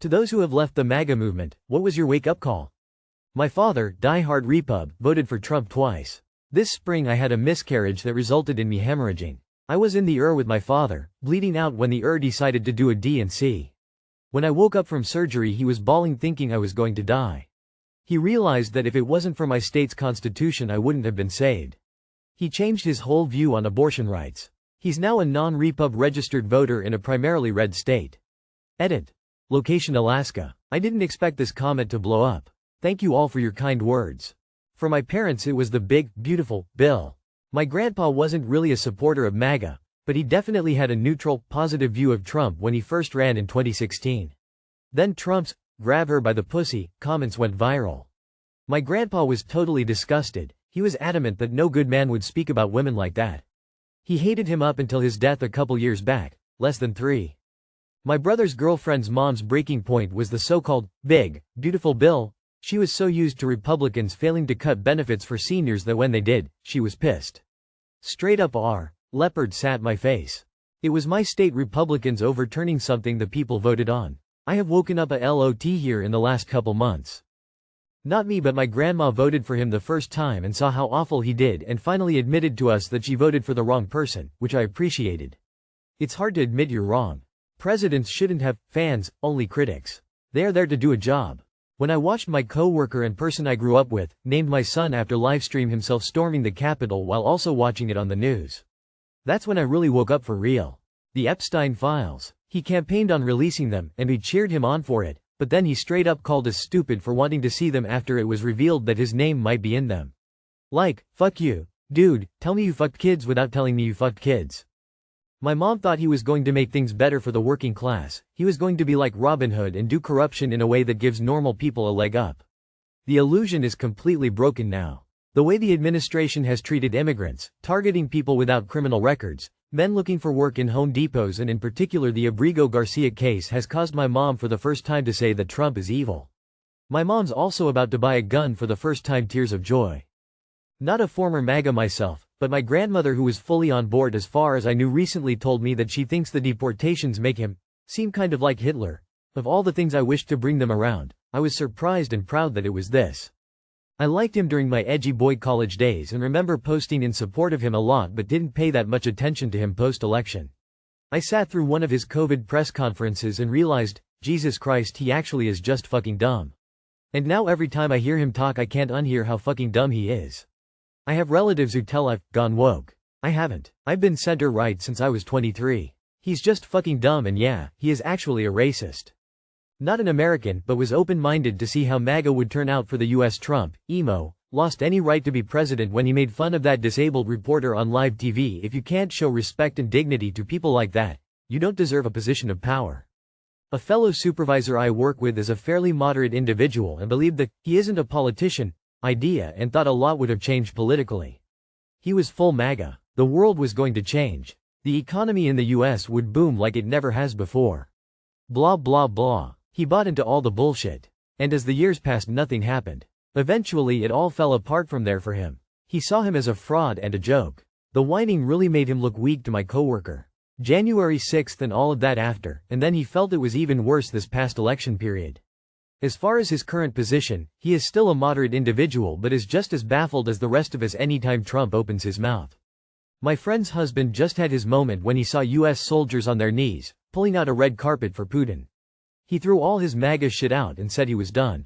To those who have left the MAGA movement, what was your wake-up call? My father, die-hard Repub, voted for Trump twice. This spring I had a miscarriage that resulted in me hemorrhaging. I was in the ER with my father, bleeding out when the ER decided to do a D&C. When I woke up from surgery he was bawling thinking I was going to die. He realized that if it wasn't for my state's constitution I wouldn't have been saved. He changed his whole view on abortion rights. He's now a non-Repub registered voter in a primarily red state. Edit. Location Alaska. I didn't expect this comment to blow up. Thank you all for your kind words. For my parents it was the big, beautiful bill. My grandpa wasn't really a supporter of MAGA, but he definitely had a neutral, positive view of Trump when he first ran in 2016. Then Trump's "grab her by the pussy" comments went viral. My grandpa was totally disgusted. He was adamant that no good man would speak about women like that. He hated him up until his death a couple years back, less than 3. My brother's girlfriend's mom's breaking point was the so-called big, beautiful bill. She was so used to Republicans failing to cut benefits for seniors that when they did, she was pissed. Straight up leopard sat my face. It was my state Republicans overturning something the people voted on. I have woken up a lot here in the last couple months. Not me, but my grandma voted for him the first time and saw how awful he did and finally admitted to us that she voted for the wrong person, which I appreciated. It's hard to admit you're wrong. Presidents shouldn't have fans, only critics. They are there to do a job. When I watched my co-worker and person I grew up with, named my son after livestream himself storming the Capitol while also watching it on the news. That's when I really woke up for real. The Epstein files. He campaigned on releasing them, and we cheered him on for it, but then he straight up called us stupid for wanting to see them after it was revealed that his name might be in them. Like, fuck you. Dude, tell me you fucked kids without telling me you fucked kids. My mom thought he was going to make things better for the working class. He was going to be like Robin Hood and do corruption in a way that gives normal people a leg up. The illusion is completely broken now. The way the administration has treated immigrants, targeting people without criminal records, men looking for work in Home Depots, and in particular the Abrigo Garcia case, has caused my mom for the first time to say that Trump is evil. My mom's also about to buy a gun for the first time, tears of joy. Not a former MAGA myself, but my grandmother, who was fully on board as far as I knew, recently told me that she thinks the deportations make him seem kind of like Hitler. Of all the things I wished to bring them around, I was surprised and proud that it was this. I liked him during my edgy boy college days and remember posting in support of him a lot, but didn't pay that much attention to him post-election. I sat through one of his COVID press conferences and realized, Jesus Christ, he actually is just fucking dumb. And now every time I hear him talk I can't unhear how fucking dumb he is. I have relatives who tell I've gone woke. I haven't. I've been center-right since I was 23. He's just fucking dumb, and yeah, he is actually a racist. Not an American, but was open-minded to see how MAGA would turn out for the US. Trump, emo, lost any right to be president when he made fun of that disabled reporter on live TV. If you can't show respect and dignity to people like that, you don't deserve a position of power. A fellow supervisor I work with is a fairly moderate individual and believed that he isn't a politician idea and thought a lot would have changed politically. He was full MAGA. The world was going to change. The economy in the US would boom like it never has before. Blah blah blah. He bought into all the bullshit. And as the years passed nothing happened. Eventually it all fell apart from there for him. He saw him as a fraud and a joke. The whining really made him look weak to my coworker. January 6th and all of that after, and then he felt it was even worse this past election period. As far as his current position, he is still a moderate individual but is just as baffled as the rest of us anytime Trump opens his mouth. My friend's husband just had his moment when he saw US soldiers on their knees, pulling out a red carpet for Putin. He threw all his MAGA shit out and said he was done.